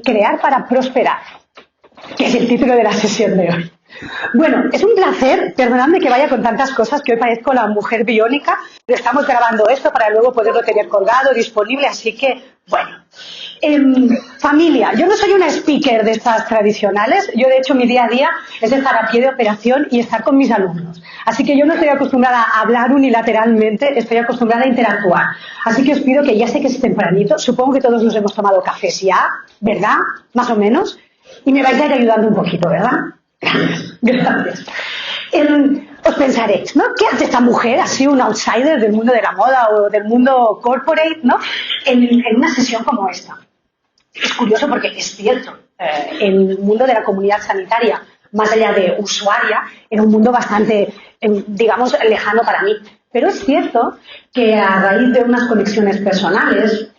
crear para prosperar, que es el título de la sesión de hoy. Bueno, es un placer, perdonadme que vaya con tantas cosas, que hoy parezco la mujer biónica, pero estamos grabando esto para luego poderlo tener colgado, disponible, así que, bueno. Familia, yo no soy una speaker de estas tradicionales, yo de hecho mi día a día es estar a pie de operación y estar con mis alumnos, así que yo no estoy acostumbrada a hablar unilateralmente, estoy acostumbrada a interactuar, así que os pido que ya sé que es tempranito, supongo que todos nos hemos tomado cafés ya, ¿verdad? Más o menos, y me vais a ir ayudando un poquito, ¿verdad? Gracias. Os pensaréis, ¿no? ¿Qué hace esta mujer, así un outsider del mundo de la moda o del mundo corporate, ¿no? En una sesión como esta. Es curioso porque es cierto, el mundo de la comunidad sanitaria, más allá de usuaria, era un mundo bastante, digamos, lejano para mí. Pero es cierto que a raíz de unas conexiones personales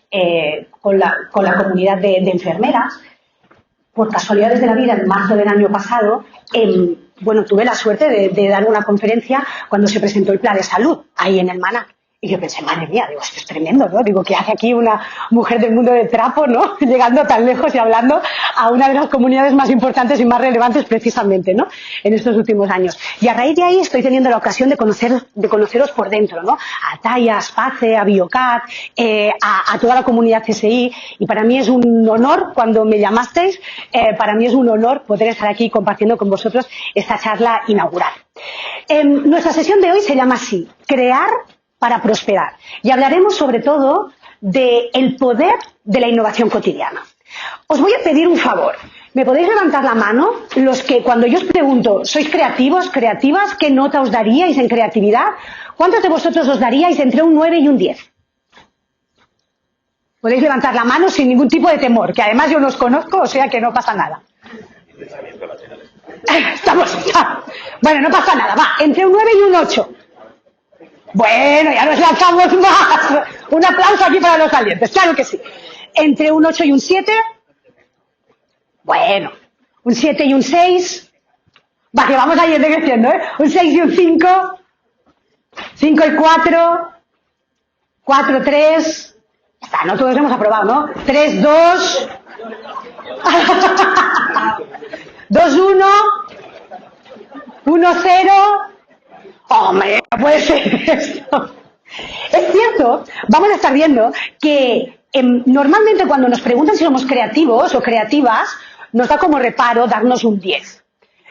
con la comunidad de enfermeras, por casualidades de la vida, en marzo del año pasado, bueno, tuve la suerte de dar una conferencia cuando se presentó el Plan de Salud, ahí en el MANA. Y yo pensé, madre mía, digo, esto es tremendo, ¿no? Digo, ¿qué hace aquí una mujer del mundo del trapo, ¿no? Llegando tan lejos y hablando a una de las comunidades más importantes y más relevantes precisamente, ¿no? En estos últimos años. Y a raíz de ahí estoy teniendo la ocasión de conoceros por dentro, ¿no? A Taya, a Space, a Biocat, a toda la comunidad CSI. Y para mí es un honor, cuando me llamasteis, para mí es un honor poder estar aquí compartiendo con vosotros esta charla inaugural. Nuestra sesión de hoy se llama así, Crear para prosperar. Y hablaremos sobre todo del poder de la innovación cotidiana. Os voy a pedir un favor. ¿Me podéis levantar la mano los que, cuando yo os pregunto, ¿sois creativos, creativas? ¿Qué nota os daríais en creatividad? ¿Cuántos de vosotros os daríais entre un 9 y un 10? Podéis levantar la mano sin ningún tipo de temor, que además yo no os conozco, o sea que no pasa nada. Bueno, no pasa nada, va, entre un 9 y un 8. Bueno, ya nos lanzamos más. Un aplauso aquí para los valientes, claro que sí. Entre un 8 y un 7. Bueno, un 7 y un 6. Va, que vamos a ir creciendo, ¿eh? Un 6 y un 5. 5 y 4. 4, 3. Ya está, no todos hemos aprobado, ¿no? 3, 2. 2, 1. 1, 0. ¡Hombre, no puede ser esto! Es cierto, vamos a estar viendo que normalmente cuando nos preguntan si somos creativos o creativas, nos da como reparo darnos un 10.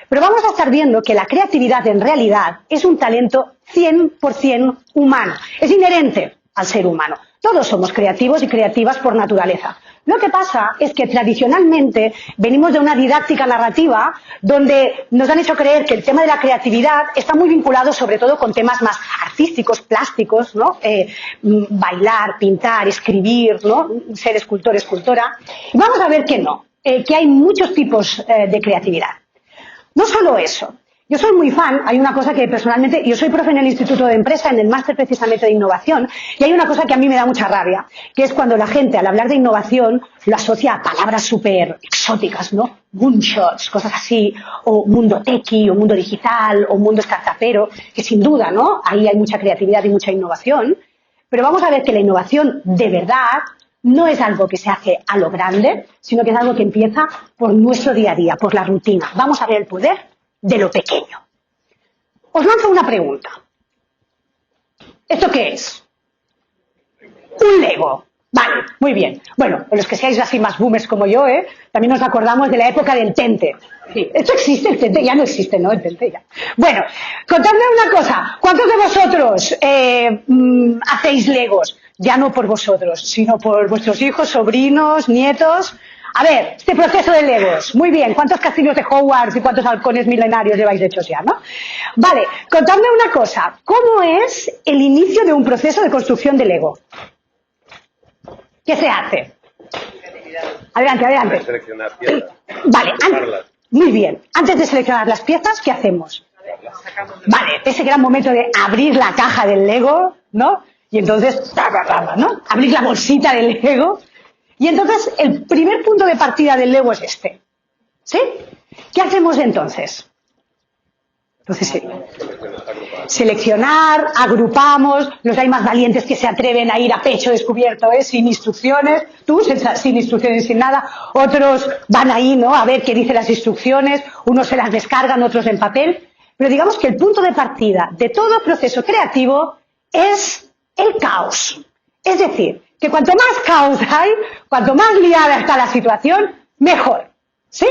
Pero vamos a estar viendo que la creatividad en realidad es un talento 100% humano. Es inherente al ser humano. Todos somos creativos y creativas por naturaleza. Lo que pasa es que tradicionalmente venimos de una didáctica narrativa donde nos han hecho creer que el tema de la creatividad está muy vinculado sobre todo con temas más artísticos, plásticos, ¿no? Bailar, pintar, escribir, ¿no? Ser escultor, escultora. Y vamos a ver que no, que hay muchos tipos de creatividad. No solo eso. Yo soy muy fan, hay una cosa que personalmente, yo soy profe en el Instituto de Empresa, en el máster precisamente de innovación, y hay una cosa que a mí me da mucha rabia, que es cuando la gente al hablar de innovación lo asocia a palabras súper exóticas, ¿no? Moonshots, cosas así, o mundo techie, o mundo digital, o mundo startupero, que sin duda, ¿no? Ahí hay mucha creatividad y mucha innovación, pero vamos a ver que la innovación de verdad no es algo que se hace a lo grande, sino que es algo que empieza por nuestro día a día, por la rutina. Vamos a ver el poder de lo pequeño. Os lanzo una pregunta. ¿Esto qué es? Un Lego. Vale, muy bien. Bueno, los que seáis así más boomers como yo, también nos acordamos de la época del Tente. Sí, ¿esto existe el Tente? Ya no existe, ¿no? El Tente ya. Bueno, contadme una cosa. ¿Cuántos de vosotros hacéis Legos? Ya no por vosotros, sino por vuestros hijos, sobrinos, nietos. A ver, este proceso de Legos. Muy bien, ¿cuántos castillos de Hogwarts y cuántos halcones milenarios lleváis hechos ya, no? Vale, contadme una cosa. ¿Cómo es el inicio de un proceso de construcción de Lego? ¿Qué se hace? Adelante, adelante. Seleccionar piezas. Vale, muy bien. Antes de seleccionar las piezas, ¿qué hacemos? Vale, ese gran momento de abrir la caja del Lego, ¿no? Y entonces, ¿no? Abrir la bolsita del Lego. Y entonces, el primer punto de partida del Lego es este. ¿Sí? ¿Qué hacemos entonces? Entonces, sí. Seleccionar, agrupamos, los hay más valientes que se atreven a ir a pecho descubierto, sin instrucciones, tú sin instrucciones, sin nada, otros van ahí, ¿no?, a ver qué dicen las instrucciones, unos se las descargan, otros en papel, pero digamos que el punto de partida de todo proceso creativo es el caos. Es decir, que cuanto más caos hay, cuanto más liada está la situación, mejor, ¿sí?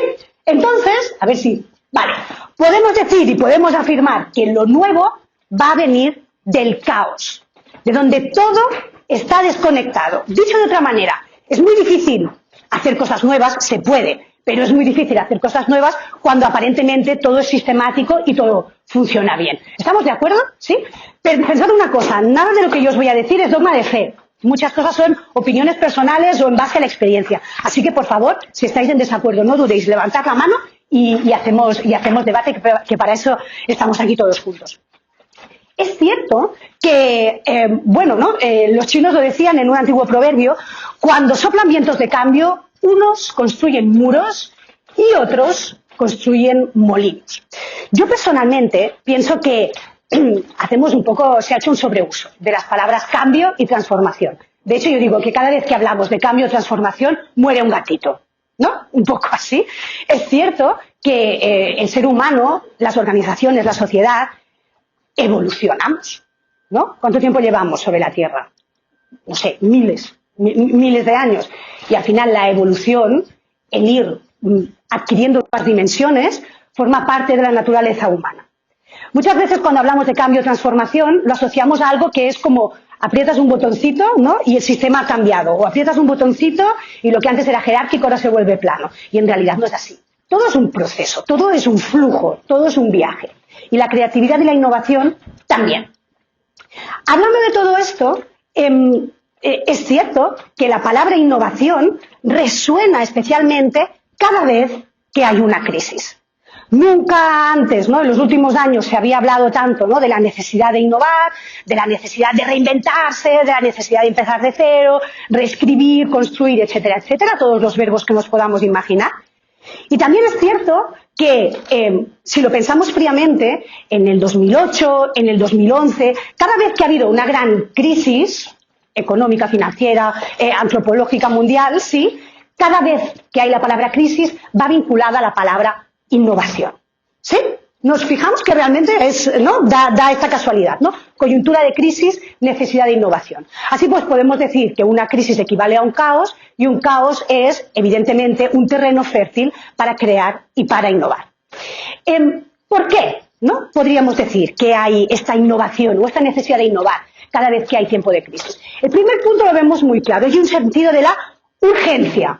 Entonces, a ver si, vale, podemos decir y podemos afirmar que lo nuevo va a venir del caos, de donde todo está desconectado. Dicho de otra manera, es muy difícil hacer cosas nuevas, se puede, pero es muy difícil hacer cosas nuevas cuando aparentemente todo es sistemático y todo funciona bien. ¿Estamos de acuerdo? ¿Sí? Pero pensad una cosa, nada de lo que yo os voy a decir es dogma de fe. Muchas cosas son opiniones personales o en base a la experiencia. Así que, por favor, si estáis en desacuerdo, no dudéis, levantad la mano y hacemos debate, que para eso estamos aquí todos juntos. Es cierto que, los chinos lo decían en un antiguo proverbio, cuando soplan vientos de cambio, unos construyen muros y otros construyen molinos. Yo personalmente pienso que se ha hecho un sobreuso de las palabras cambio y transformación. De hecho, yo digo que cada vez que hablamos de cambio o transformación, muere un gatito, ¿no? Un poco así. Es cierto que el ser humano, las organizaciones, la sociedad, evolucionamos, ¿no? ¿Cuánto tiempo llevamos sobre la Tierra? No sé, miles de años. Y al final la evolución, el ir adquiriendo nuevas dimensiones, forma parte de la naturaleza humana. Muchas veces cuando hablamos de cambio o transformación lo asociamos a algo que es como aprietas un botoncito, ¿no?, y el sistema ha cambiado, o aprietas un botoncito y lo que antes era jerárquico ahora se vuelve plano. Y en realidad no es así. Todo es un proceso, todo es un flujo, todo es un viaje. Y la creatividad y la innovación también. Hablando de todo esto, es cierto que la palabra innovación resuena especialmente cada vez que hay una crisis. Nunca antes, ¿no?, en los últimos años se había hablado tanto, ¿no?, de la necesidad de innovar, de la necesidad de reinventarse, de la necesidad de empezar de cero, reescribir, construir, etcétera, etcétera, todos los verbos que nos podamos imaginar. Y también es cierto que, si lo pensamos fríamente, en el 2008, en el 2011, cada vez que ha habido una gran crisis económica, financiera, antropológica mundial, sí, cada vez que hay la palabra crisis va vinculada a la palabra innovación. ¿Sí? Nos fijamos que realmente da esta casualidad, ¿no? Coyuntura de crisis, necesidad de innovación. Así pues podemos decir que una crisis equivale a un caos y un caos es, evidentemente, un terreno fértil para crear y para innovar. ¿Por qué, no?, podríamos decir que hay esta innovación o esta necesidad de innovar cada vez que hay tiempo de crisis? El primer punto lo vemos muy claro, es un sentido de la urgencia.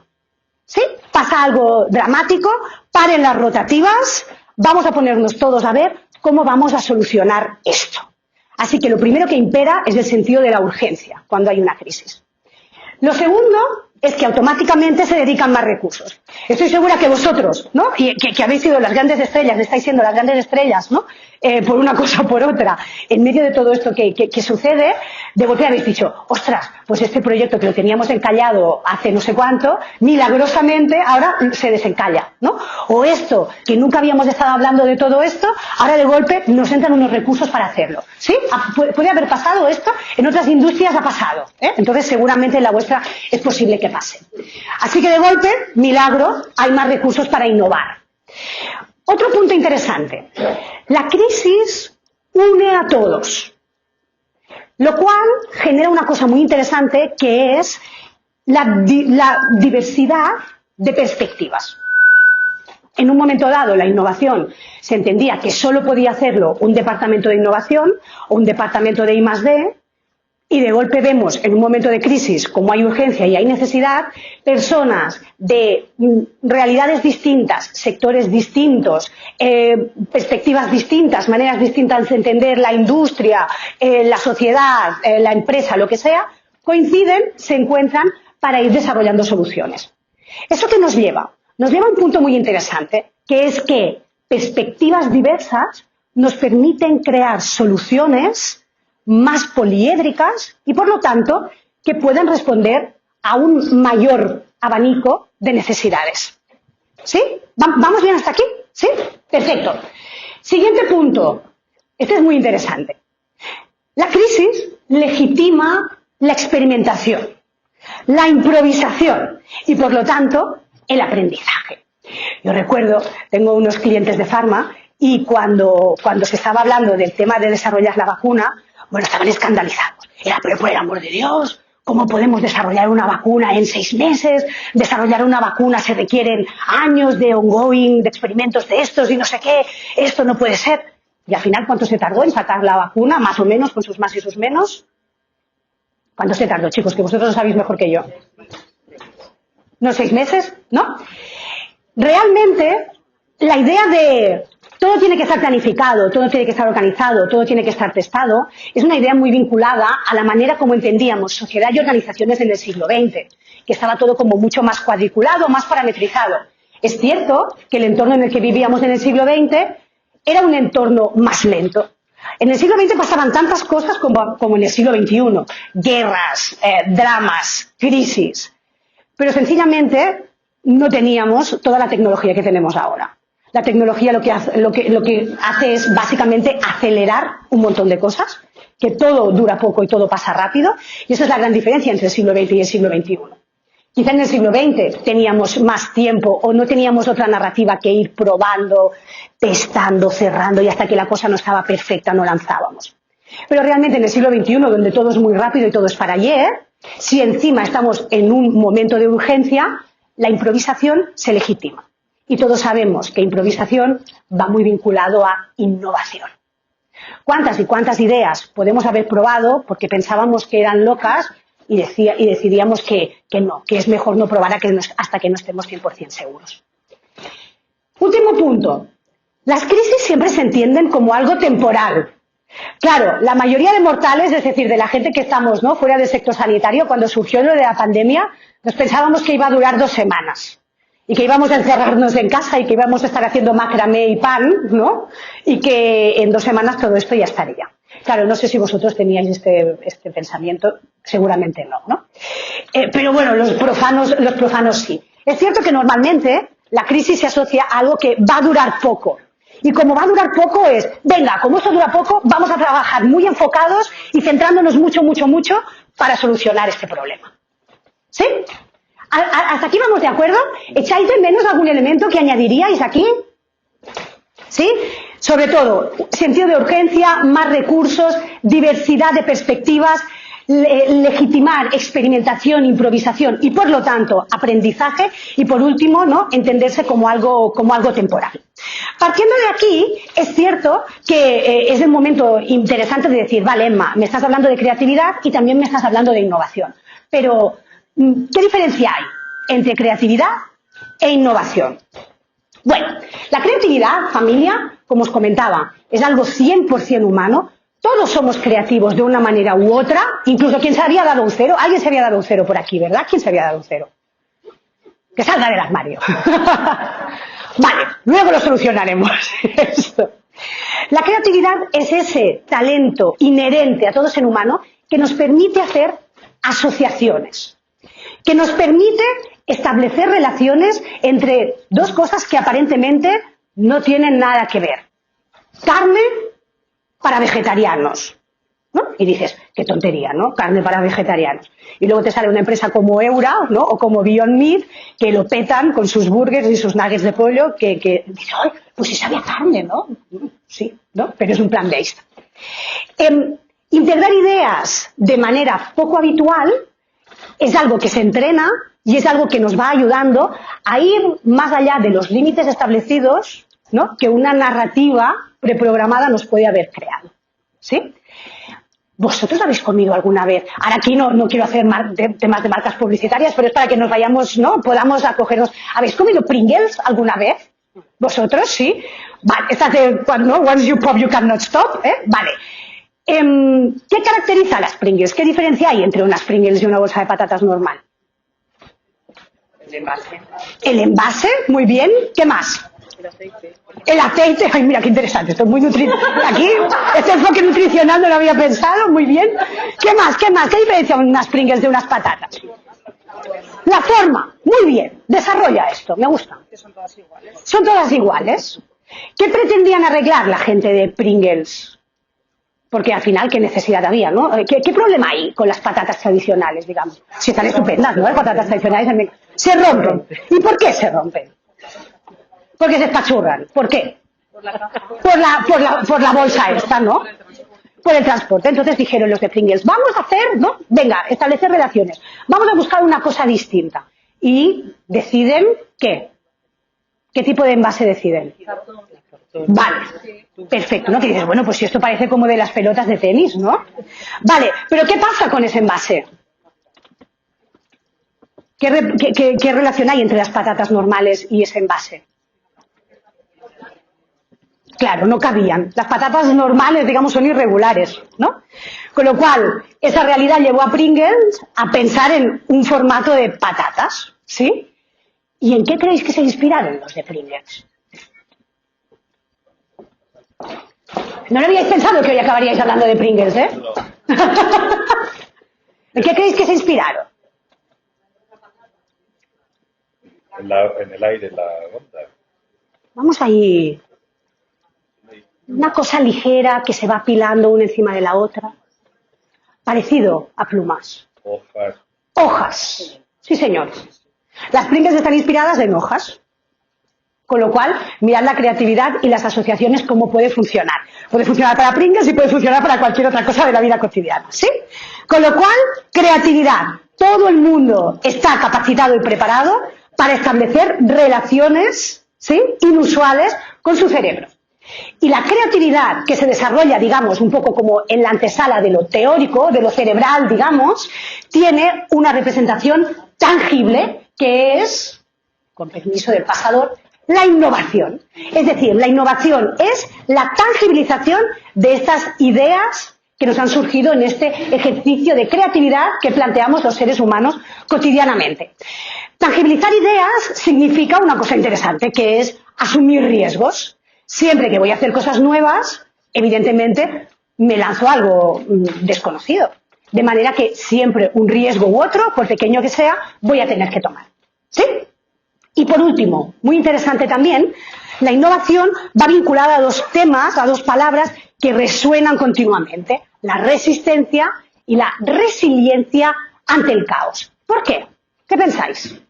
¿Sí? Pasa algo dramático, paren las rotativas, vamos a ponernos todos a ver cómo vamos a solucionar esto. Así que lo primero que impera es el sentido de la urgencia cuando hay una crisis. Lo segundo es que automáticamente se dedican más recursos. Estoy segura que vosotros, ¿no?, y que habéis sido las grandes estrellas, estáis siendo las grandes estrellas, ¿no?, por una cosa o por otra, en medio de todo esto que sucede, de golpe habéis dicho, ostras, pues este proyecto que lo teníamos encallado hace no sé cuánto, milagrosamente ahora se desencalla, ¿no? O esto, que nunca habíamos estado hablando de todo esto, ahora de golpe nos entran unos recursos para hacerlo. ¿Sí? Puede haber pasado esto, en otras industrias ha pasado, ¿eh? Entonces seguramente en la vuestra es posible que pase. Así que de golpe, milagro, hay más recursos para innovar. Otro punto interesante, la crisis une a todos, lo cual genera una cosa muy interesante que es la diversidad de perspectivas. En un momento dado, la innovación se entendía que solo podía hacerlo un departamento de innovación o un departamento de I+D, y de golpe vemos en un momento de crisis, como hay urgencia y hay necesidad, personas de realidades distintas, sectores distintos, perspectivas distintas, maneras distintas de entender la industria, la sociedad, la empresa, lo que sea, coinciden, se encuentran para ir desarrollando soluciones. ¿Eso qué nos lleva? Nos lleva a un punto muy interesante, que es que perspectivas diversas nos permiten crear soluciones más poliédricas y, por lo tanto, que puedan responder a un mayor abanico de necesidades. ¿Sí? ¿Vamos bien hasta aquí? ¿Sí? Perfecto. Siguiente punto. Este es muy interesante. La crisis legitima la experimentación, la improvisación y, por lo tanto, el aprendizaje. Yo recuerdo, tengo unos clientes de farma y cuando se estaba hablando del tema de desarrollar la vacuna, bueno, estaban escandalizados. Era, pero por el amor de Dios, ¿cómo podemos desarrollar una vacuna en 6 meses? Desarrollar una vacuna se requieren años de ongoing, de experimentos de estos y no sé qué. Esto no puede ser. Y al final, ¿cuánto se tardó en sacar la vacuna? Más o menos, con sus más y sus menos. ¿Cuánto se tardó, chicos? Que vosotros lo sabéis mejor que yo. ¿No 6 meses? ¿No? Realmente, la idea de todo tiene que estar planificado, todo tiene que estar organizado, todo tiene que estar testado, es una idea muy vinculada a la manera como entendíamos sociedad y organizaciones en el siglo XX, que estaba todo como mucho más cuadriculado, más parametrizado. Es cierto que el entorno en el que vivíamos en el siglo XX era un entorno más lento. En el siglo XX pasaban tantas cosas como en el siglo XXI. Guerras, dramas, crisis. Pero sencillamente no teníamos toda la tecnología que tenemos ahora. La tecnología lo que hace es básicamente acelerar un montón de cosas, que todo dura poco y todo pasa rápido, y esa es la gran diferencia entre el siglo XX y el siglo XXI. Quizá en el siglo XX teníamos más tiempo o no teníamos otra narrativa que ir probando, testando, cerrando y hasta que la cosa no estaba perfecta no lanzábamos. Pero realmente en el siglo XXI, donde todo es muy rápido y todo es para ayer, si encima estamos en un momento de urgencia, la improvisación se legitima. Y todos sabemos que improvisación va muy vinculado a innovación. ¿Cuántas y cuántas ideas podemos haber probado porque pensábamos que eran locas y decidíamos que no, que es mejor no probar hasta que no estemos 100% seguros? Último punto. Las crisis siempre se entienden como algo temporal. Claro, la mayoría de mortales, es decir, de la gente que estamos, ¿no?, fuera del sector sanitario, cuando surgió lo de la pandemia, nos pensábamos que iba a durar 2 semanas. Y que íbamos a encerrarnos en casa y que íbamos a estar haciendo macramé y pan, ¿no? Y que en 2 semanas todo esto ya estaría. Claro, no sé si vosotros teníais este pensamiento, seguramente no, ¿no? Pero bueno, los profanos sí. Es cierto que normalmente la crisis se asocia a algo que va a durar poco. Y como va a durar poco es, venga, como esto dura poco, vamos a trabajar muy enfocados y centrándonos mucho, mucho, mucho para solucionar este problema. ¿Sí? ¿Hasta aquí vamos de acuerdo? ¿Echáis de menos algún elemento que añadiríais aquí? ¿Sí? Sobre todo, sentido de urgencia, más recursos, diversidad de perspectivas, legitimar experimentación, improvisación y, por lo tanto, aprendizaje y, por último, ¿no?, entenderse como algo temporal. Partiendo de aquí, es cierto que es el momento interesante de decir, vale, Emma, me estás hablando de creatividad y también me estás hablando de innovación, pero ¿qué diferencia hay entre creatividad e innovación? Bueno, la creatividad, familia, como os comentaba, es algo 100% humano. Todos somos creativos de una manera u otra, incluso quien se había dado un 0. Alguien se había dado un 0 por aquí, ¿verdad? ¿Quién se había dado un 0? Que salga del armario. Vale, luego lo solucionaremos. Esto. La creatividad es ese talento inherente a todo ser humano que nos permite hacer asociaciones, que nos permite establecer relaciones entre 2 cosas que aparentemente no tienen nada que ver. Carne para vegetarianos, ¿no? Y dices, qué tontería, ¿no? Carne para vegetarianos. Y luego te sale una empresa como Eura, ¿no?, o como Beyond Meat, que lo petan con sus burgers y sus nuggets de pollo, que dices, ¡ay, pues si sabe a carne!, ¿no? Sí, ¿no? Pero es un plant-based. Integrar ideas de manera poco habitual es algo que se entrena y es algo que nos va ayudando a ir más allá de los límites establecidos, ¿no?, que una narrativa preprogramada nos puede haber creado. ¿Sí? ¿Vosotros habéis comido alguna vez? Ahora aquí no quiero hacer temas de marcas publicitarias, pero es para que nos vayamos, ¿no?, podamos acogernos. ¿Habéis comido Pringles alguna vez? ¿Vosotros? Sí. Vale, esta de cuando, once you pop, you cannot stop, ¿eh? Vale. ¿Qué caracteriza a las Pringles? ¿Qué diferencia hay entre unas Pringles y una bolsa de patatas normal? El envase. El envase, muy bien. ¿Qué más? El aceite. El aceite. Ay, mira, qué interesante. Esto es muy aquí, este enfoque nutricional no lo había pensado. Muy bien. ¿Qué más? ¿Qué más? ¿Qué diferencia unas Pringles de unas patatas? La forma. Muy bien. Desarrolla esto. Me gusta. Que son todas iguales. Son todas iguales. ¿Qué pretendían arreglar la gente de Pringles? Porque al final, ¿qué necesidad había, no? ¿Qué problema hay con las patatas tradicionales, digamos? Si están estupendas, ¿no? Las patatas tradicionales se rompen. ¿Y por qué se rompen? Porque se espachurran. ¿Por qué? Por la bolsa esta, ¿no? Por el transporte. Entonces dijeron los de Pringles, vamos a hacer, ¿no? Venga, establecer relaciones. Vamos a buscar una cosa distinta. Y deciden, ¿qué? ¿Qué tipo de envase deciden? Vale, perfecto, ¿no? Que dices, bueno, pues si esto parece como de las pelotas de tenis, ¿no? Vale, pero ¿qué pasa con ese envase? ¿Qué relación hay entre las patatas normales y ese envase? Claro, no cabían. Las patatas normales, digamos, son irregulares, ¿no? Con lo cual, esa realidad llevó a Pringles a pensar en un formato de patatas, ¿sí? ¿Y en qué creéis que se inspiraron los de Pringles? No lo habíais pensado que hoy acabaríais hablando de Pringles, ¿eh? ¿En qué creéis que se inspiraron? En el aire, la onda. Vamos ahí. Una cosa ligera que se va apilando una encima de la otra. Parecido a plumas. Hojas. Hojas. Sí, señor. Las Pringles están inspiradas en hojas. Con lo cual, mirad la creatividad y las asociaciones cómo puede funcionar. Puede funcionar para Pringles y puede funcionar para cualquier otra cosa de la vida cotidiana, ¿sí? Con lo cual, creatividad. Todo el mundo está capacitado y preparado para establecer relaciones, ¿sí?, inusuales con su cerebro. Y la creatividad que se desarrolla, digamos, un poco como en la antesala de lo teórico, de lo cerebral, digamos, tiene una representación tangible que es, con permiso del pasador, la innovación. Es decir, la innovación es la tangibilización de estas ideas que nos han surgido en este ejercicio de creatividad que planteamos los seres humanos cotidianamente. Tangibilizar ideas significa una cosa interesante, que es asumir riesgos. Siempre que voy a hacer cosas nuevas, evidentemente me lanzo a algo desconocido. De manera que siempre un riesgo u otro, por pequeño que sea, voy a tener que tomar. ¿Sí? Y por último, muy interesante también, la innovación va vinculada a dos temas, a dos palabras que resuenan continuamente. La resistencia y la resiliencia ante el caos. ¿Por qué? ¿Qué pensáis?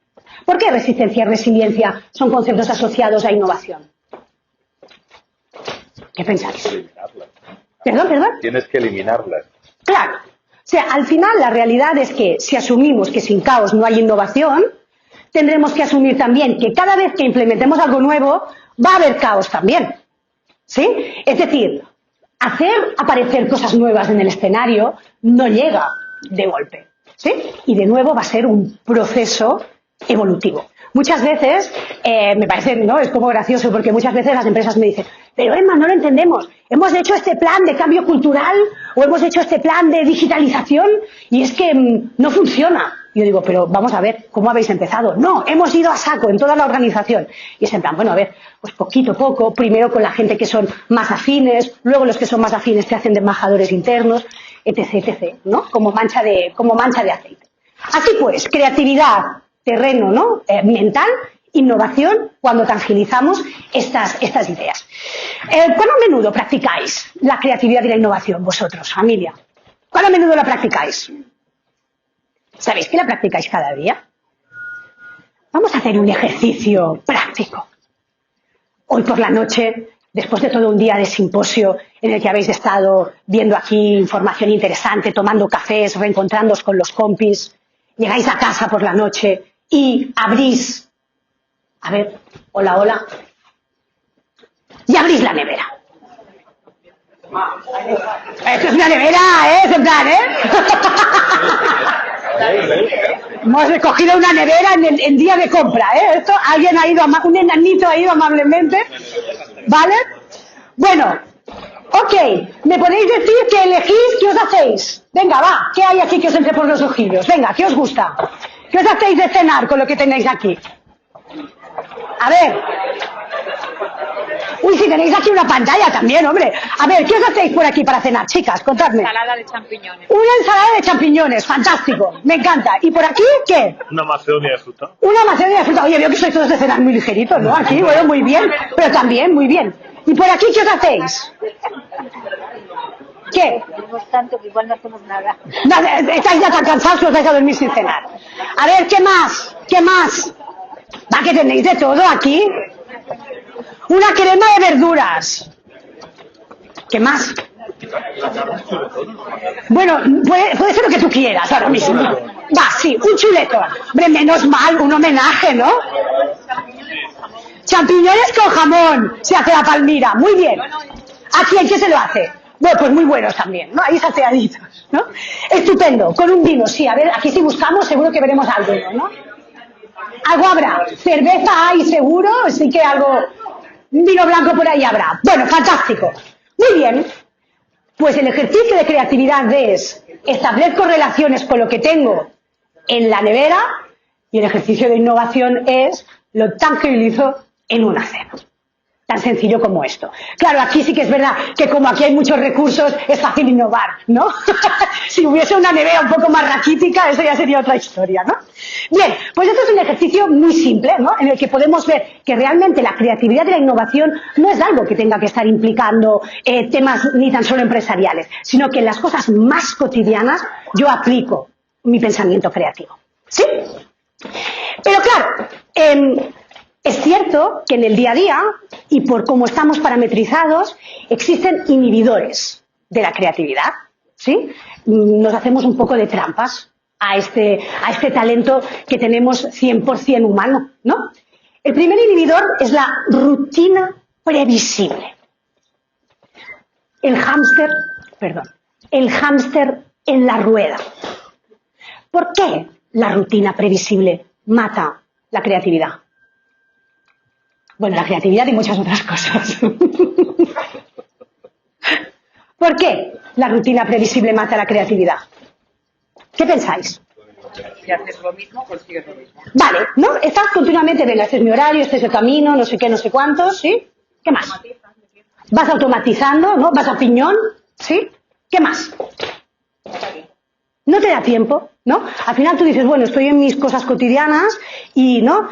¿Por qué resistencia y resiliencia son conceptos asociados a innovación? ¿Qué pensáis? Eliminarlas. ¿Perdón? Tienes que eliminarlas. Claro. O sea, al final la realidad es que si asumimos que sin caos no hay innovación, tendremos que asumir también que cada vez que implementemos algo nuevo va a haber caos también. ¿Sí? Es decir, hacer aparecer cosas nuevas en el escenario no llega de golpe. ¿Sí? Y de nuevo va a ser un proceso evolutivo. Muchas veces, me parece, ¿no?, es como gracioso porque muchas veces las empresas me dicen, pero Emma, no lo entendemos, hemos hecho este plan de cambio cultural o hemos hecho este plan de digitalización y es que no funciona. Y yo digo, pero vamos a ver, ¿cómo habéis empezado? No, hemos ido a saco en toda la organización. Y es en plan, bueno, a ver, pues poquito a poco, primero con la gente que son más afines, luego los que son más afines te hacen de embajadores internos, etc., etc., ¿no? Como mancha de aceite. Así pues, creatividad, terreno, ¿no?, mental, innovación, cuando tangibilizamos estas ideas. ¿Cuán a menudo practicáis la creatividad y la innovación vosotros, familia? ¿Cuán a menudo la practicáis? ¿Sabéis que la practicáis cada día? Vamos a hacer un ejercicio práctico. Hoy por la noche, después de todo un día de simposio en el que habéis estado viendo aquí información interesante, tomando cafés, reencontrándoos con los compis, llegáis a casa por la noche y abrís, a ver, hola, y abrís la nevera. Esto es una nevera, es en plan, Hemos recogido una nevera en día de compra, Esto, alguien ha ido, un enanito ha ido amablemente, ¿vale? Bueno, ok, ¿me podéis decir qué elegís, qué os hacéis? Venga, va, ¿qué hay aquí que os entre por los ojillos? Venga, ¿qué os gusta? ¿Qué os hacéis de cenar con lo que tenéis aquí? A ver. Uy, si tenéis aquí una pantalla también, hombre. A ver, ¿qué os hacéis por aquí para cenar, chicas? Contadme. Ensalada de champiñones. Una ensalada de champiñones, fantástico, me encanta. ¿Y por aquí qué? Una macedonia de fruta. Una macedonia de fruta. Oye, veo que sois todos de cenar muy ligeritos, ¿no? Aquí, bueno, muy bien, pero también muy bien. ¿Y por aquí qué os hacéis? ¿Qué? Tenemos tanto que igual no hacemos nada. Nada, estáis ya tan cansados que os vais a dormir sin cenar. A ver, ¿qué más? ¿Qué más? ¿Va que tenéis de todo aquí? Una crema de verduras. ¿Qué más? Bueno, puede ser lo que tú quieras ahora mismo. Va, sí, un chuleto. Hombre, menos mal, un homenaje, ¿no? Champiñones con jamón, se hace la Palmira, muy bien. ¿A quién qué se lo hace? Bueno, pues muy buenos también, ¿no? Ahí salteaditos, ¿no? Estupendo, con un vino, sí, a ver, aquí si buscamos seguro que veremos algo, ¿no? Algo habrá, cerveza hay seguro, sí que algo, un vino blanco por ahí habrá. Bueno, fantástico. Muy bien, pues el ejercicio de creatividad es establezco relaciones con lo que tengo en la nevera y el ejercicio de innovación es lo tangibilizo en una cena. Tan sencillo como esto. Claro, aquí sí que es verdad que como aquí hay muchos recursos, es fácil innovar, ¿no? Si hubiese una nevera un poco más raquítica, eso ya sería otra historia, ¿no? Bien, pues esto es un ejercicio muy simple, ¿no? En el que podemos ver que realmente la creatividad y la innovación no es algo que tenga que estar implicando temas ni tan solo empresariales, sino que en las cosas más cotidianas yo aplico mi pensamiento creativo. ¿Sí? Pero claro, es cierto que en el día a día, y por cómo estamos parametrizados, existen inhibidores de la creatividad, ¿sí? Nos hacemos un poco de trampas a este talento que tenemos 100% humano, ¿no? El primer inhibidor es la rutina previsible. El hámster en la rueda. ¿Por qué la rutina previsible mata la creatividad? Bueno, la creatividad y muchas otras cosas. ¿Por qué la rutina previsible mata la creatividad? ¿Qué pensáis? Si haces lo mismo, consigues lo mismo. Vale, ¿no? Estás continuamente, venga, este es mi horario, este es el camino, no sé qué, no sé cuántos, ¿sí? ¿Qué más? Vas automatizando, ¿no? Vas a piñón, ¿sí? ¿Qué más? No te da tiempo, ¿no? Al final tú dices, bueno, estoy en mis cosas cotidianas y, ¿no?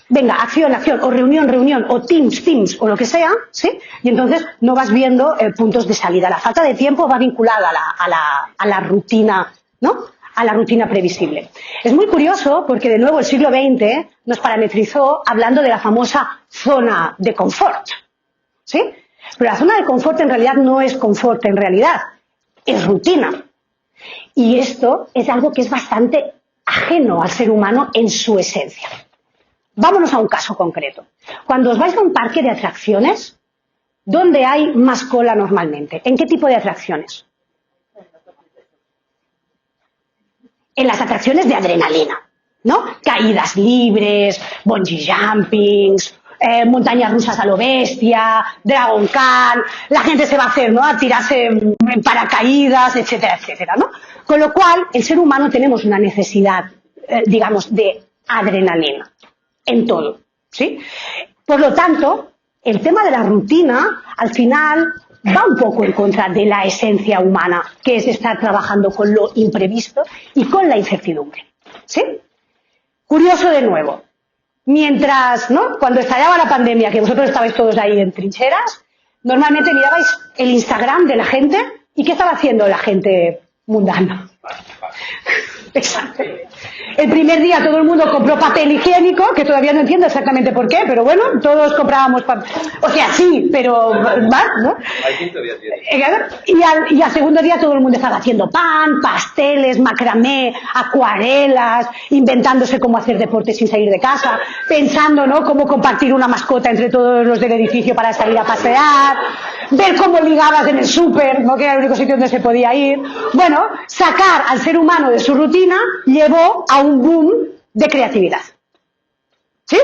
Venga, acción, o reunión, o Teams, o lo que sea, ¿sí? Y entonces no vas viendo puntos de salida. La falta de tiempo va vinculada a la rutina, ¿no? A la rutina previsible. Es muy curioso porque, de nuevo, el siglo XX nos parametrizó hablando de la famosa zona de confort, ¿sí? Pero la zona de confort en realidad no es confort en realidad, es rutina. Y esto es algo que es bastante ajeno al ser humano en su esencia. Vámonos a un caso concreto. Cuando os vais a un parque de atracciones, ¿dónde hay más cola normalmente? ¿En qué tipo de atracciones? En las atracciones de adrenalina, ¿no? Caídas libres, bungee jumpings, montañas rusas a lo bestia, Dragon Khan, la gente se va a hacer, ¿no? A tirarse en paracaídas, etcétera, etcétera, ¿no? Con lo cual, el ser humano tenemos una necesidad, digamos, de adrenalina en todo, ¿sí? Por lo tanto, el tema de la rutina, al final, va un poco en contra de la esencia humana, que es estar trabajando con lo imprevisto y con la incertidumbre, ¿sí? Curioso de nuevo. Mientras, ¿no? Cuando estallaba la pandemia, que vosotros estabais todos ahí en trincheras, normalmente mirabais el Instagram de la gente y ¿qué estaba haciendo la gente mundana? Exacto. El primer día todo el mundo compró papel higiénico, que todavía no entiendo exactamente por qué, pero bueno, todos comprábamos papel. O sea, sí, pero ¿no? Y al segundo día todo el mundo estaba haciendo pan, pasteles, macramé, acuarelas, inventándose cómo hacer deporte sin salir de casa, pensando, ¿no? Cómo compartir una mascota entre todos los del edificio para salir a pasear, ver cómo ligabas en el súper, ¿no? Que era el único sitio donde se podía ir. Bueno, sacar al ser humano de su rutina llevó a un boom de creatividad. ¿Sí?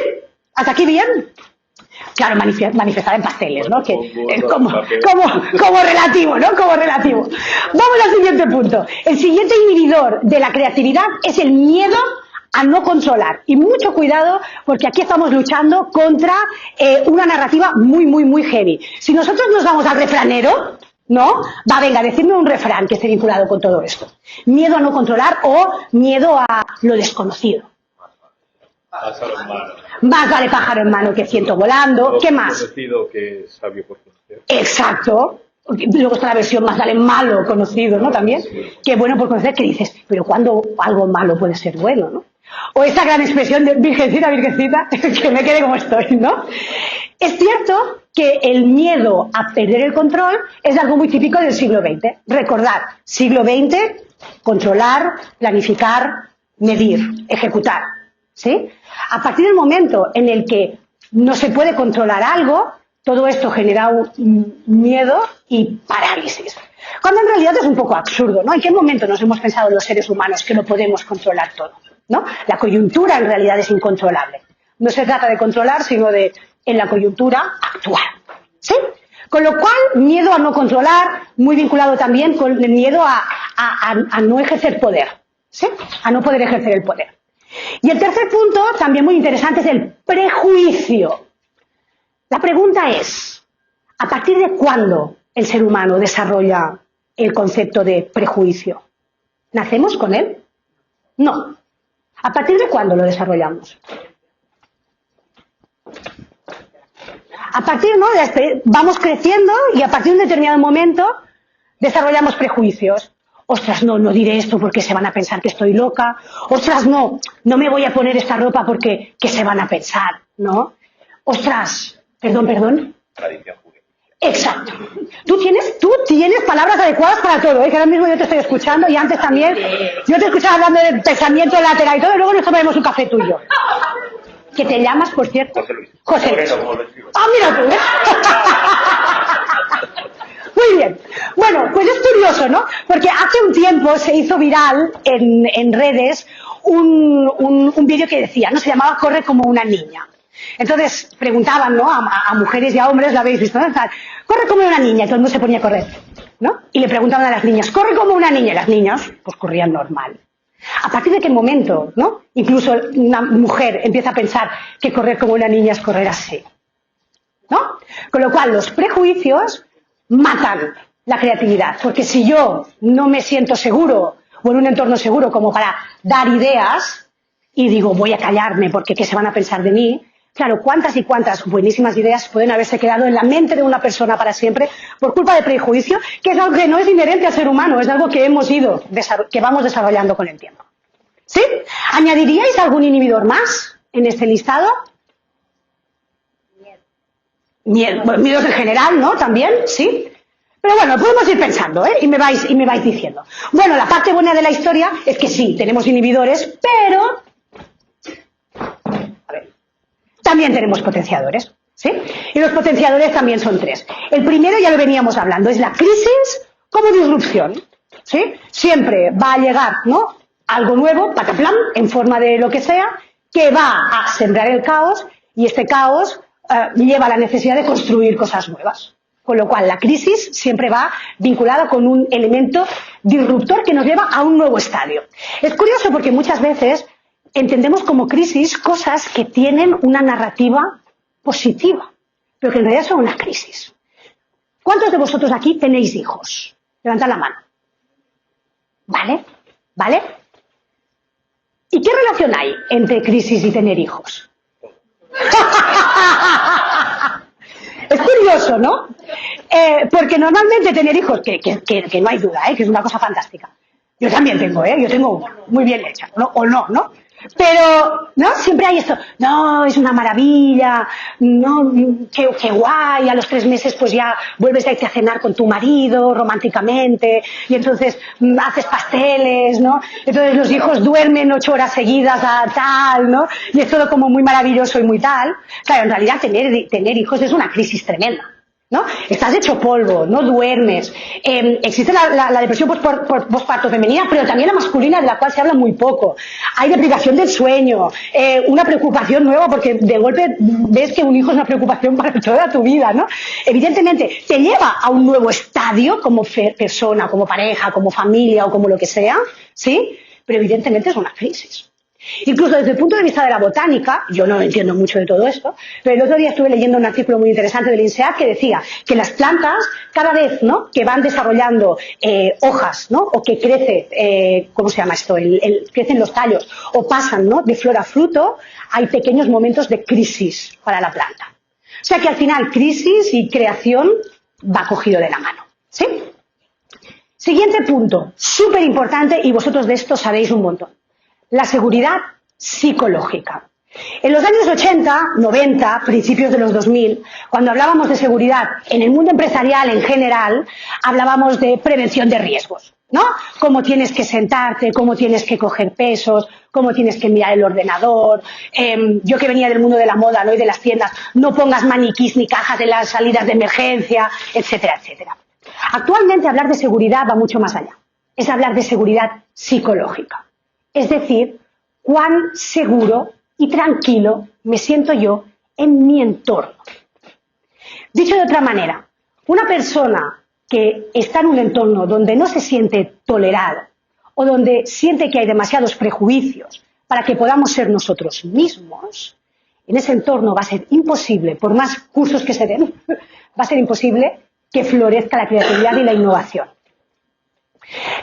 ¿Hasta aquí bien? Claro, manifestada en pasteles, ¿no? Que es como relativo, ¿no? Como relativo. Vamos al siguiente punto. El siguiente inhibidor de la creatividad es el miedo a no controlar. Y mucho cuidado, porque aquí estamos luchando contra una narrativa muy, muy, muy heavy. Si nosotros nos vamos al refranero, ¿no? Va, venga, decidme un refrán que esté vinculado con todo esto. Miedo a no controlar o miedo a lo desconocido. Pájaro en mano. Más vale pájaro en mano que ciento volando. ¿Qué más? Conocido que sabio por conocer. Exacto. Luego está la versión más vale malo conocido, ¿no? También. Que bueno por conocer, que dices, pero ¿cuándo algo malo puede ser bueno, no? O esa gran expresión de virgencita, virgencita, que me quede como estoy, ¿no? Es cierto que el miedo a perder el control es algo muy típico del siglo XX. Recordad, siglo XX, controlar, planificar, medir, ejecutar, ¿sí? A partir del momento en el que no se puede controlar algo, todo esto genera un miedo y parálisis. Cuando en realidad es un poco absurdo, ¿no? ¿En qué momento nos hemos pensado los seres humanos que no podemos controlar todo? ¿No? La coyuntura en realidad es incontrolable. No se trata de controlar, sino de, en la coyuntura, actuar. ¿Sí? Con lo cual, miedo a no controlar, muy vinculado también con el miedo a no ejercer poder. ¿Sí? A no poder ejercer el poder. Y el tercer punto, también muy interesante, es el prejuicio. La pregunta es, ¿a partir de cuándo el ser humano desarrolla el concepto de prejuicio? ¿Nacemos con él? No. ¿A partir de cuándo lo desarrollamos? A partir, ¿no? Vamos creciendo y a partir de un determinado momento desarrollamos prejuicios. Ostras, no diré esto porque se van a pensar que estoy loca. Ostras, no me voy a poner esta ropa porque ¿qué se van a pensar? ¿No? Ostras, perdón. Tradición juvenil. Exacto. Tú tienes palabras adecuadas para todo, ¿eh? Que ahora mismo yo te estoy escuchando y antes también. Yo te escuchaba hablando de pensamiento lateral y todo, y luego nos tomaremos un café tuyo. ¿Que te llamas, por cierto? José Luis. José Luis. Moreno, como lo escribo. Ah, mira tú, ¿eh? Muy bien. Bueno, pues es curioso, ¿no? Porque hace un tiempo se hizo viral en redes un vídeo que decía, ¿no? Se llamaba Corre como una niña. Entonces preguntaban, ¿no? A mujeres y a hombres, ¿lo habéis visto? ¿No? Corre como una niña, y todo el mundo se ponía a correr, ¿no? Y le preguntaban a las niñas, corre como una niña, y las niñas, pues corrían normal. ¿A partir de qué momento, no? Incluso una mujer empieza a pensar que correr como una niña es correr así, ¿no? Con lo cual, los prejuicios matan la creatividad, porque si yo no me siento seguro o en un entorno seguro como para dar ideas y digo, voy a callarme porque qué se van a pensar de mí. Claro, cuántas y cuántas buenísimas ideas pueden haberse quedado en la mente de una persona para siempre por culpa de prejuicio, que es algo que no es inherente al ser humano, es algo que que vamos desarrollando con el tiempo. ¿Sí? ¿Añadiríais algún inhibidor más en este listado? Miedos en general, ¿no? También, ¿sí? Pero bueno, podemos ir pensando, ¿eh? Y me vais diciendo. Bueno, la parte buena de la historia es que sí, tenemos inhibidores, pero también tenemos potenciadores, ¿sí? Y los potenciadores también son tres. El primero ya lo veníamos hablando, es la crisis como disrupción, ¿sí? Siempre va a llegar, ¿no? Algo nuevo, pataplam, en forma de lo que sea, que va a sembrar el caos y este caos lleva a la necesidad de construir cosas nuevas. Con lo cual, la crisis siempre va vinculada con un elemento disruptor que nos lleva a un nuevo estadio. Es curioso porque muchas veces entendemos como crisis cosas que tienen una narrativa positiva, pero que en realidad son una crisis. ¿Cuántos de vosotros aquí tenéis hijos? Levantad la mano. ¿Vale? ¿Vale? ¿Y qué relación hay entre crisis y tener hijos? Es curioso, ¿no? Porque normalmente tener hijos, que no hay duda, que es una cosa fantástica. Yo también tengo, yo tengo muy bien hecha, ¿no? O no. Pero, ¿no? Siempre hay esto, no, es una maravilla, no, qué guay, a los 3 meses pues ya vuelves a irte a cenar con tu marido románticamente y entonces haces pasteles, ¿no? Entonces los hijos duermen 8 horas seguidas a tal, ¿no? Y es todo como muy maravilloso y muy tal. Claro, en realidad tener hijos es una crisis tremenda, ¿no? Estás hecho polvo, no duermes. Existe la depresión postparto femenina, pero también la masculina, de la cual se habla muy poco. Hay deprivación del sueño, una preocupación nueva, porque de golpe ves que un hijo es una preocupación para toda tu vida, ¿no? Evidentemente, te lleva a un nuevo estadio como persona, como pareja, como familia o como lo que sea, ¿sí? Pero evidentemente es una crisis. Incluso desde el punto de vista de la botánica, yo no entiendo mucho de todo esto, pero el otro día estuve leyendo un artículo muy interesante del INSEAD que decía que las plantas, cada vez, ¿no?, que van desarrollando hojas, ¿no?, o que crece, ¿cómo se llama esto?, crecen los tallos, o pasan, ¿no?, de flor a fruto, hay pequeños momentos de crisis para la planta. O sea que al final crisis y creación va cogido de la mano, ¿sí? Siguiente punto, súper importante, y vosotros de esto sabéis un montón. La seguridad psicológica. En los años 80, 90, principios de los 2000, cuando hablábamos de seguridad en el mundo empresarial en general, hablábamos de prevención de riesgos, ¿no? Cómo tienes que sentarte, cómo tienes que coger pesos, cómo tienes que mirar el ordenador. Yo que venía del mundo de la moda, ¿no?, y de las tiendas, no pongas maniquís ni cajas en las salidas de emergencia, etcétera, etcétera. Actualmente hablar de seguridad va mucho más allá. Es hablar de seguridad psicológica. Es decir, cuán seguro y tranquilo me siento yo en mi entorno. Dicho de otra manera, una persona que está en un entorno donde no se siente tolerado o donde siente que hay demasiados prejuicios para que podamos ser nosotros mismos, en ese entorno va a ser imposible, por más cursos que se den, va a ser imposible que florezca la creatividad y la innovación.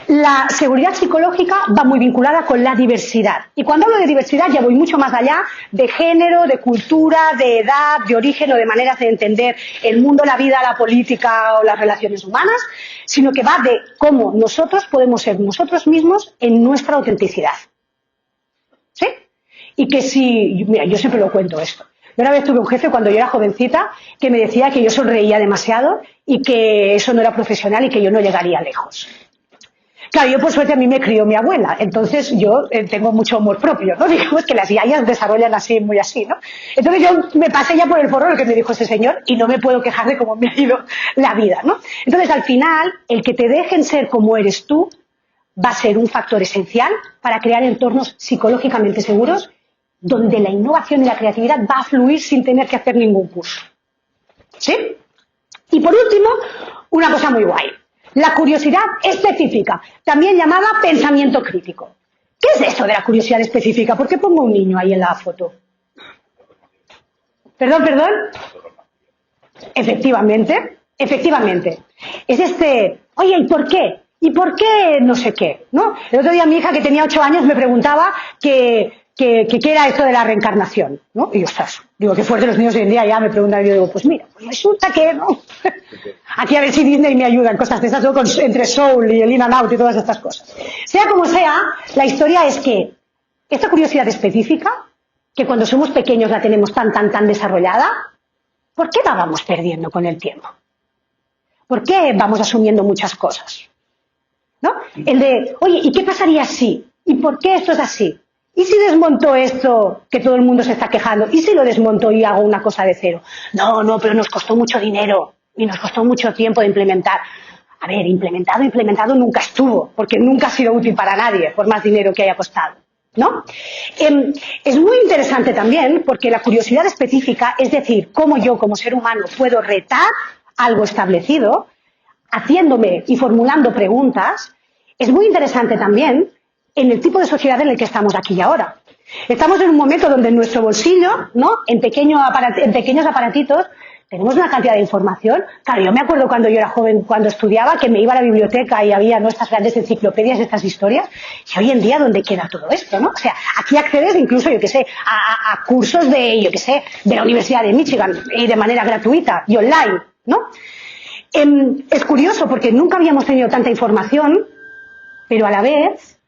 La seguridad psicológica va muy vinculada con la diversidad. Y cuando hablo de diversidad ya voy mucho más allá de género, de cultura, de edad, de origen o de maneras de entender el mundo, la vida, la política o las relaciones humanas, sino que va de cómo nosotros podemos ser nosotros mismos en nuestra autenticidad. ¿Sí? Y que si... Mira, yo siempre lo cuento esto. Yo una vez tuve un jefe cuando yo era jovencita que me decía que yo sonreía demasiado y que eso no era profesional y que yo no llegaría lejos. Claro, yo por suerte a mí me crió mi abuela, entonces yo tengo mucho amor propio, ¿no? Digamos que las yayas desarrollan así, muy así, ¿no? Entonces yo me pasé ya por el forro lo que me dijo ese señor y no me puedo quejar de cómo me ha ido la vida, ¿no? Entonces al final, el que te dejen ser como eres tú va a ser un factor esencial para crear entornos psicológicamente seguros donde la innovación y la creatividad va a fluir sin tener que hacer ningún curso. ¿Sí? Y por último, una cosa muy guay. La curiosidad específica, también llamada pensamiento crítico. ¿Qué es eso de la curiosidad específica? ¿Por qué pongo un niño ahí en la foto? ¿Perdón? Efectivamente. Es oye, ¿y por qué? ¿Y por qué no sé qué? ¿No? El otro día mi hija, que tenía 8 años, me preguntaba qué era esto de la reencarnación, ¿no? Y yo, ostras, digo, qué fuerte los niños hoy en día ya me preguntan, y yo digo, pues mira, pues resulta que, ¿no? Aquí a ver si Disney me ayuda en cosas de esas, entre Soul y el In and Out y todas estas cosas. Sea como sea, la historia es que esta curiosidad específica, que cuando somos pequeños la tenemos tan desarrollada, ¿por qué la vamos perdiendo con el tiempo? ¿Por qué vamos asumiendo muchas cosas? ¿No? El de, oye, ¿y qué pasaría si? ¿Y por qué esto es así? ¿Y si desmonto esto que todo el mundo se está quejando? ¿Y si lo desmonto y hago una cosa de cero? No, pero nos costó mucho dinero y nos costó mucho tiempo de implementar. A ver, implementado nunca estuvo, porque nunca ha sido útil para nadie, por más dinero que haya costado, ¿no? Es muy interesante también, porque la curiosidad específica, es decir, cómo yo como ser humano puedo retar algo establecido, haciéndome y formulando preguntas, es muy interesante también en el tipo de sociedad en el que estamos aquí y ahora. Estamos en un momento donde en nuestro bolsillo, ¿no?, en pequeños aparatitos, tenemos una cantidad de información. Claro, yo me acuerdo cuando yo era joven, cuando estudiaba, que me iba a la biblioteca y había nuestras grandes enciclopedias, estas historias, y hoy en día, ¿dónde queda todo esto, no? O sea, aquí accedes incluso, yo qué sé, a cursos de la Universidad de Michigan, y de manera gratuita y online, ¿no? Es curioso porque nunca habíamos tenido tanta información, pero a la vez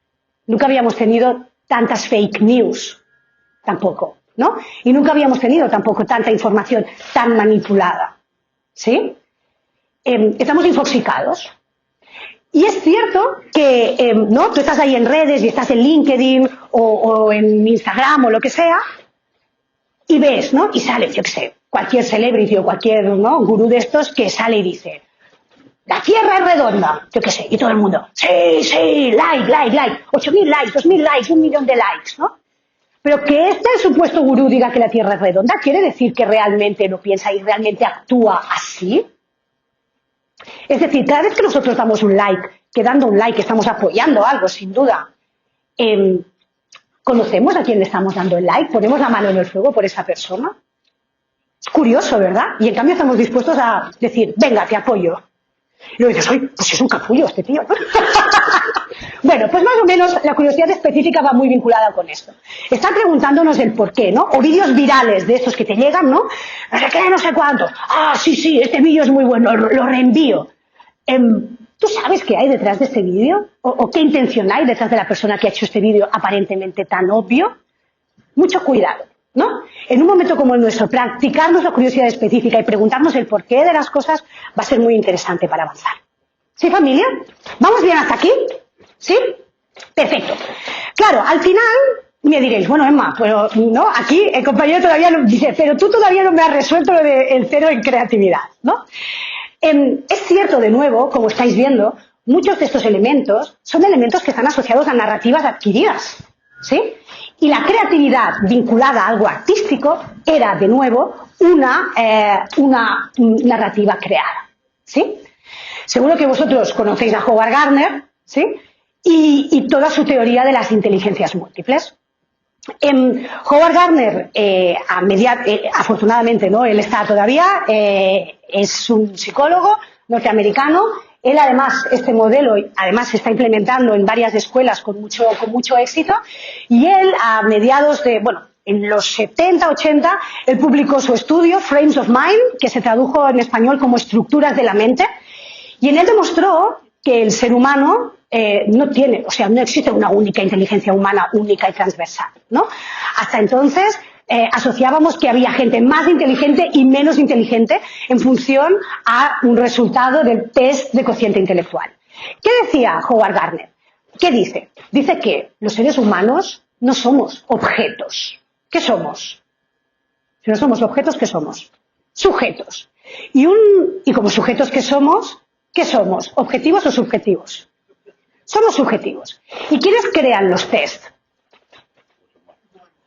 nunca habíamos tenido tantas fake news, tampoco, ¿no? Y nunca habíamos tenido tampoco tanta información tan manipulada, ¿sí? Estamos infoxicados. Y es cierto que, ¿no?, tú estás ahí en redes y estás en LinkedIn o en Instagram o lo que sea, y ves, ¿no?, y sale, yo qué sé, cualquier celebrity o cualquier, ¿no?, gurú de estos que sale y dice: la Tierra es redonda, yo qué sé, y todo el mundo, sí, like, 8.000 likes, 2.000 likes, 1 millón de likes, ¿no? Pero que este supuesto gurú diga que la Tierra es redonda, ¿quiere decir que realmente lo piensa y realmente actúa así? Es decir, cada vez que nosotros damos un like, que dando un like estamos apoyando algo, sin duda, ¿Conocemos a quién le estamos dando el like? ¿Ponemos la mano en el fuego por esa persona? Es curioso, ¿verdad? Y en cambio estamos dispuestos a decir, venga, te apoyo. Y luego dices, oye, pues es un capullo este tío. Bueno, pues más o menos la curiosidad específica va muy vinculada con esto. Están preguntándonos el por qué, ¿no? O vídeos virales de estos que te llegan, ¿no? No sé qué, no sé cuánto. Ah, sí, este vídeo es muy bueno, lo reenvío. ¿Tú sabes qué hay detrás de este vídeo? ¿O qué intención hay detrás de la persona que ha hecho este vídeo aparentemente tan obvio? Mucho cuidado, ¿no? En un momento como el nuestro, practicarnos la curiosidad específica y preguntarnos el porqué de las cosas va a ser muy interesante para avanzar. ¿Sí, familia? ¿Vamos bien hasta aquí? ¿Sí? Perfecto. Claro, al final me diréis, bueno, Emma, pero no, aquí el compañero todavía no, dice, pero tú todavía no me has resuelto lo del cero en creatividad, ¿no? Es cierto, de nuevo, como estáis viendo, muchos de estos elementos son elementos que están asociados a narrativas adquiridas, ¿sí? Y la creatividad vinculada a algo artístico era, de nuevo, una narrativa creada, ¿sí? Seguro que vosotros conocéis a Howard Gardner, ¿sí? Y toda su teoría de las inteligencias múltiples. Howard Gardner, afortunadamente, ¿no? Él está todavía, es un psicólogo norteamericano. Él, además, este modelo, además, se está implementando en varias escuelas con mucho éxito. Y él, a mediados de, bueno, en los 70, 80, él publicó su estudio, Frames of Mind, que se tradujo en español como Estructuras de la Mente. Y en él demostró que el ser humano no existe una única inteligencia humana, única y transversal, ¿no? Hasta entonces asociábamos que había gente más inteligente y menos inteligente en función a un resultado del test de cociente intelectual. ¿Qué decía Howard Gardner? ¿Qué dice? Dice que los seres humanos no somos objetos. ¿Qué somos? Si no somos objetos, ¿qué somos? Sujetos. Y como sujetos que somos, ¿qué somos? ¿Objetivos o subjetivos? Somos subjetivos. ¿Y quiénes crean los test?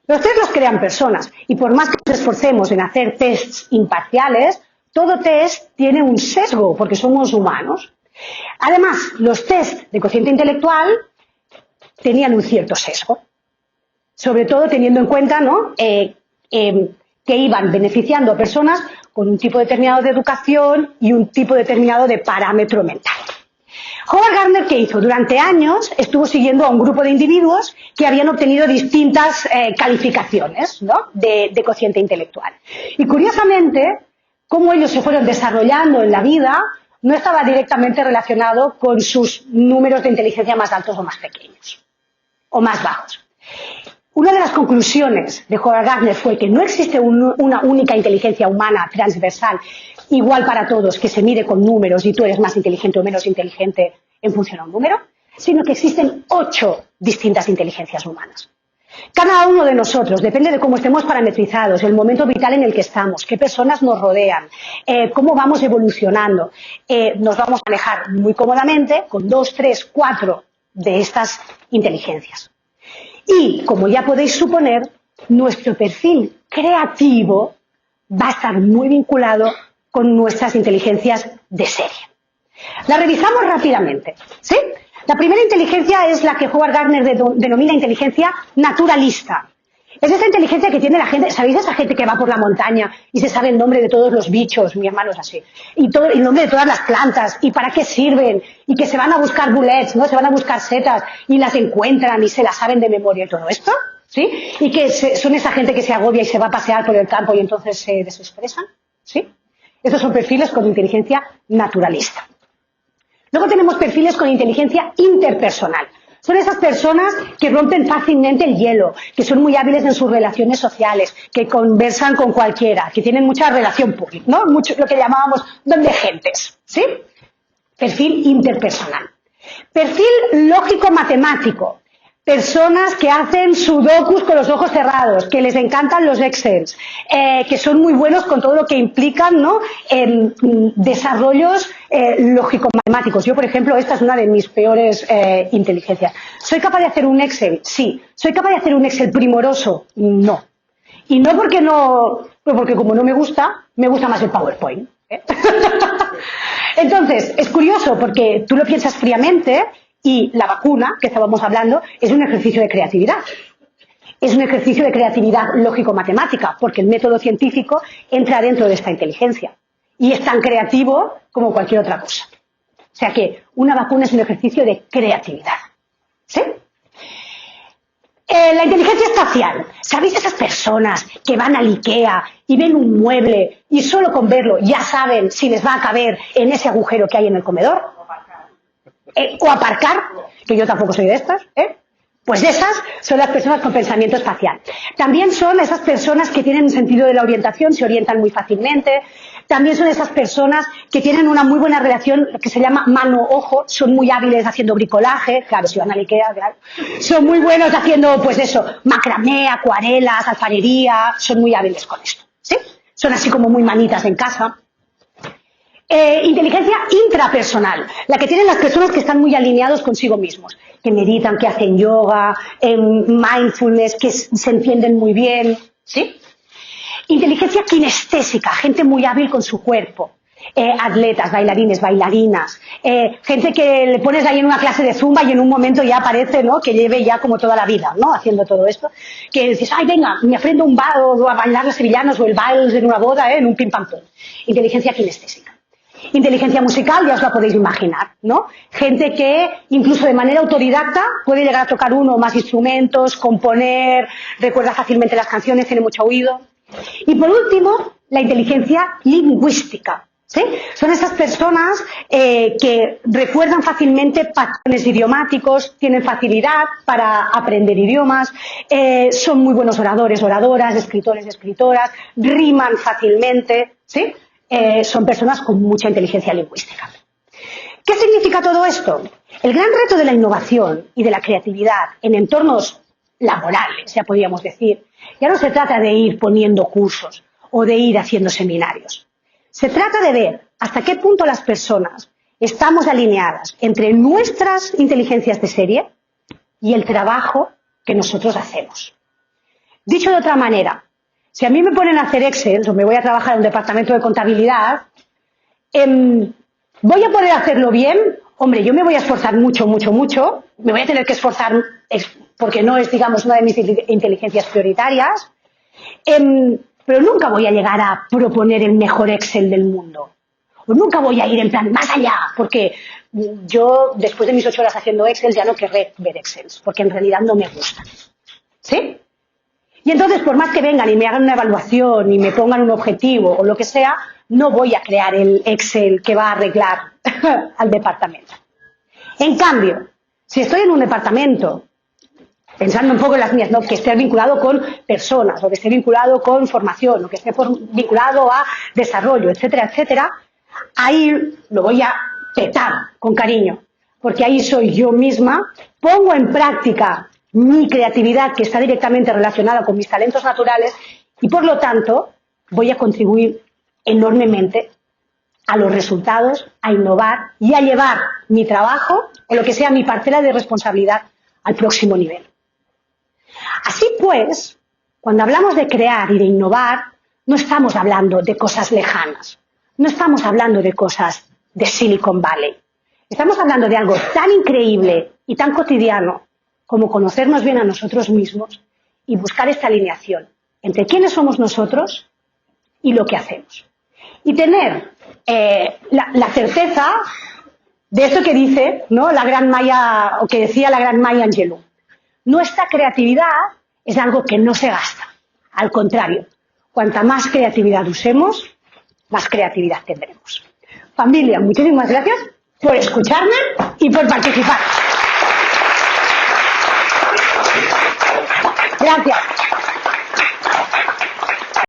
Los test los crean personas. Y por más que nos esforcemos en hacer tests imparciales, todo test tiene un sesgo, porque somos humanos. Además, los test de cociente intelectual tenían un cierto sesgo. Sobre todo teniendo en cuenta, ¿no? Que iban beneficiando a personas con un tipo determinado de educación y un tipo determinado de parámetro mental. Howard Gardner, ¿qué hizo? Durante años estuvo siguiendo a un grupo de individuos que habían obtenido distintas calificaciones, ¿no? de cociente intelectual. Y curiosamente, cómo ellos se fueron desarrollando en la vida no estaba directamente relacionado con sus números de inteligencia más altos o más pequeños, o más bajos. Una de las conclusiones de Howard Gardner fue que no existe una única inteligencia humana transversal igual para todos, que se mide con números y tú eres más inteligente o menos inteligente en función a un número, sino que existen 8 distintas inteligencias humanas. Cada uno de nosotros, depende de cómo estemos parametrizados, el momento vital en el que estamos, qué personas nos rodean, cómo vamos evolucionando, nos vamos a manejar muy cómodamente con 2, 3, 4 de estas inteligencias. Y, como ya podéis suponer, nuestro perfil creativo va a estar muy vinculado con nuestras inteligencias de serie. La revisamos rápidamente, ¿sí? La primera inteligencia es la que Howard Gardner denomina inteligencia naturalista. Es esa inteligencia que tiene la gente, ¿sabéis esa gente que va por la montaña y se sabe el nombre de todos los bichos? Mi hermano es así. Y todo, el nombre de todas las plantas, y para qué sirven, y que se van a buscar bullets, ¿no? Se van a buscar setas, y las encuentran y se las saben de memoria y todo esto, ¿sí? Y que son esa gente que se agobia y se va a pasear por el campo y entonces se desestresan, ¿sí? Estos son perfiles con inteligencia naturalista. Luego tenemos perfiles con inteligencia interpersonal. Son esas personas que rompen fácilmente el hielo, que son muy hábiles en sus relaciones sociales, que conversan con cualquiera, que tienen mucha relación pública, ¿no? Mucho, lo que llamábamos don de gentes, ¿sí? Perfil interpersonal. Perfil lógico-matemático. Personas que hacen sudokus con los ojos cerrados, que les encantan los excels, que son muy buenos con todo lo que implican, ¿no? Desarrollos lógico-matemáticos. Yo, por ejemplo, esta es una de mis peores inteligencias. ¿Soy capaz de hacer un Excel? Sí. ¿Soy capaz de hacer un Excel primoroso? No. Y no porque como no me gusta más el PowerPoint. Entonces, es curioso porque tú lo piensas fríamente y la vacuna, que estábamos hablando, es un ejercicio de creatividad. es un ejercicio de creatividad lógico-matemática, porque el método científico entra dentro de esta inteligencia y es tan creativo como cualquier otra cosa. O sea que una vacuna es un ejercicio de creatividad. ¿Sí? La inteligencia espacial. ¿Sabéis esas personas que van al IKEA y ven un mueble y solo con verlo ya saben si les va a caber en ese agujero que hay en el comedor? O aparcar, que yo tampoco soy de estas, Pues esas son las personas con pensamiento espacial. También son esas personas que tienen un sentido de la orientación, se orientan muy fácilmente. También son esas personas que tienen una muy buena relación, que se llama mano-ojo, son muy hábiles haciendo bricolaje, claro, si van al IKEA, claro. Son muy buenos haciendo, pues eso, macramé, acuarelas, alfarería, son muy hábiles con esto, ¿sí? Son así como muy manitas en casa. Inteligencia intrapersonal, la que tienen las personas que están muy alineados consigo mismos, que meditan, que hacen yoga, mindfulness, que se entienden muy bien, ¿sí? Inteligencia kinestésica, gente muy hábil con su cuerpo, atletas, bailarines, bailarinas, gente que le pones ahí en una clase de zumba y en un momento ya parece, ¿no?, que lleve ya como toda la vida, ¿no?, haciendo todo esto, que dices, ay, venga, me aprendo un vals o a bailar los sevillanos o el vals en una boda, en un pim pam pum. Inteligencia kinestésica. Inteligencia musical, ya os la podéis imaginar, ¿no? Gente que, incluso de manera autodidacta, puede llegar a tocar uno o más instrumentos, componer, recuerda fácilmente las canciones, tiene mucho oído. Y por último, la inteligencia lingüística, ¿sí? Son esas personas que recuerdan fácilmente patrones idiomáticos, tienen facilidad para aprender idiomas, son muy buenos oradores, oradoras, escritores, escritoras, riman fácilmente, ¿sí? Son personas con mucha inteligencia lingüística. ¿Qué significa todo esto? El gran reto de la innovación y de la creatividad en entornos laborales, ya podríamos decir, ya no se trata de ir poniendo cursos o de ir haciendo seminarios. Se trata de ver hasta qué punto las personas estamos alineadas entre nuestras inteligencias de serie y el trabajo que nosotros hacemos. Dicho de otra manera, si a mí me ponen a hacer Excel o me voy a trabajar en un departamento de contabilidad, ¿voy a poder hacerlo bien? Hombre, yo me voy a esforzar mucho, mucho, mucho. Me voy a tener que esforzar porque no es, digamos, una de mis inteligencias prioritarias. Pero nunca voy a llegar a proponer el mejor Excel del mundo. O nunca voy a ir en plan más allá, porque yo, después de mis 8 horas haciendo Excel, ya no querré ver Excels, porque en realidad no me gustan. ¿Sí? Y entonces, por más que vengan y me hagan una evaluación y me pongan un objetivo o lo que sea, no voy a crear el Excel que va a arreglar al departamento. En cambio, si estoy en un departamento, pensando un poco en las mías, ¿no?, que esté vinculado con personas, o que esté vinculado con formación, o que esté vinculado a desarrollo, etcétera, etcétera, ahí lo voy a petar con cariño, porque ahí soy yo misma, pongo en práctica mi creatividad, que está directamente relacionada con mis talentos naturales, y por lo tanto voy a contribuir enormemente a los resultados, a innovar y a llevar mi trabajo, o lo que sea mi parcela de responsabilidad, al próximo nivel. Así pues, cuando hablamos de crear y de innovar, no estamos hablando de cosas lejanas, no estamos hablando de cosas de Silicon Valley. Estamos hablando de algo tan increíble y tan cotidiano como conocernos bien a nosotros mismos y buscar esta alineación entre quiénes somos nosotros y lo que hacemos. Y tener la certeza de eso que dice, ¿no?, la gran Maya, o que decía la gran Maya Angelou. Nuestra creatividad es algo que no se gasta. Al contrario, cuanta más creatividad usemos, más creatividad tendremos. Familia, muchísimas gracias por escucharme y por participar. Gracias.